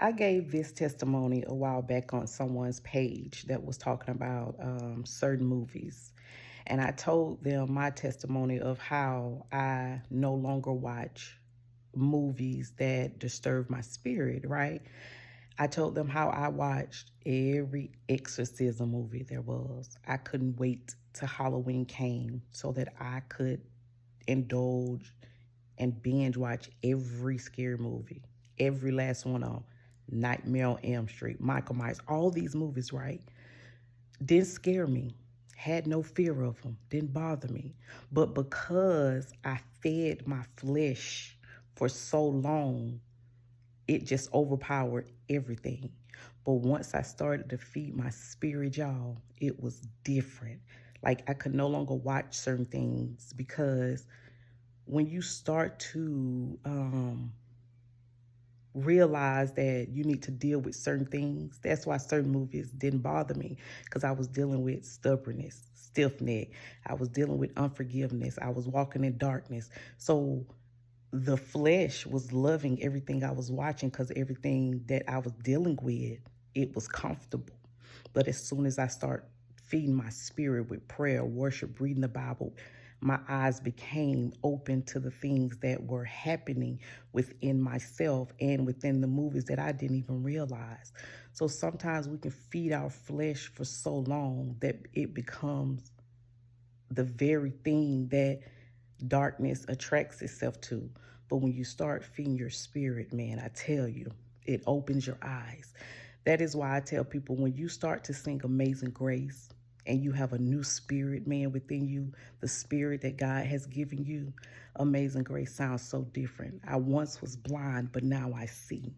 I gave this testimony a while back on someone's page that was talking about certain movies. And I told them my testimony of how I no longer watch movies that disturb my spirit, right? I told them how I watched every exorcism movie there was. I couldn't wait till Halloween came so that I could indulge and binge watch every scary movie, every last one of them. Nightmare on Elm Street, Michael Myers, all these movies, right? Didn't scare me, had no fear of them, didn't bother me. But because I fed my flesh for so long, it just overpowered everything. But once I started to feed my spirit, y'all, it was different. Like I could no longer watch certain things because when you start to realize that you need to deal with certain things. That's why certain movies didn't bother me because I was dealing with stubbornness, stiff neck. I was dealing with unforgiveness. I was walking in darkness. So the flesh was loving everything I was watching because everything that I was dealing with, it was comfortable. But as soon as I start feeding my spirit with prayer, worship, reading the Bible, my eyes became open to the things that were happening within myself and within the movies that I didn't even realize. So sometimes we can feed our flesh for so long that it becomes the very thing that darkness attracts itself to. But when you start feeding your spirit, man, I tell you, it opens your eyes. That is why I tell people when you start to sing Amazing Grace and you have a new spirit, man, within you, the spirit that God has given you, Amazing Grace sounds so different. I once was blind, but now I see.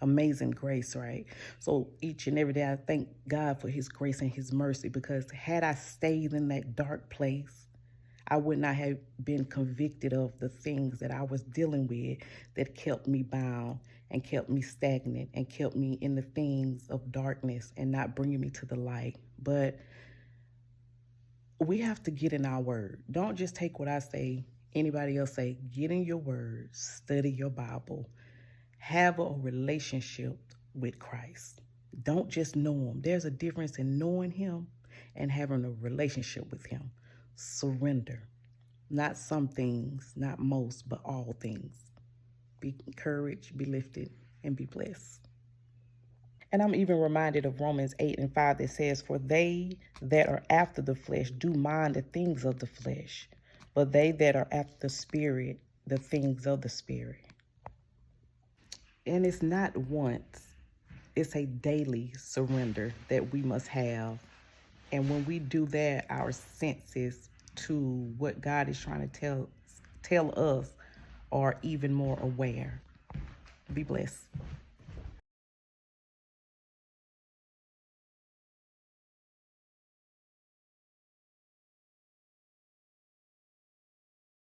Amazing grace, right? So each and every day I thank God for his grace and his mercy because had I stayed in that dark place, I would not have been convicted of the things that I was dealing with that kept me bound and kept me stagnant and kept me in the things of darkness and not bringing me to the light. But we have to get in our word. Don't just take what I say, anybody else say. Get in your word, study your Bible, have a relationship with Christ. Don't just know him. There's a difference in knowing him and having a relationship with him. Surrender. Not some things, not most, but all things. Be encouraged, be lifted, and be blessed. And I'm even reminded of Romans 8 and 5 that says, "For they that are after the flesh do mind the things of the flesh, but they that are after the spirit, the things of the spirit." And it's not once, it's a daily surrender that we must have. And when we do that, our senses to what God is trying to tell us are even more aware. Be blessed.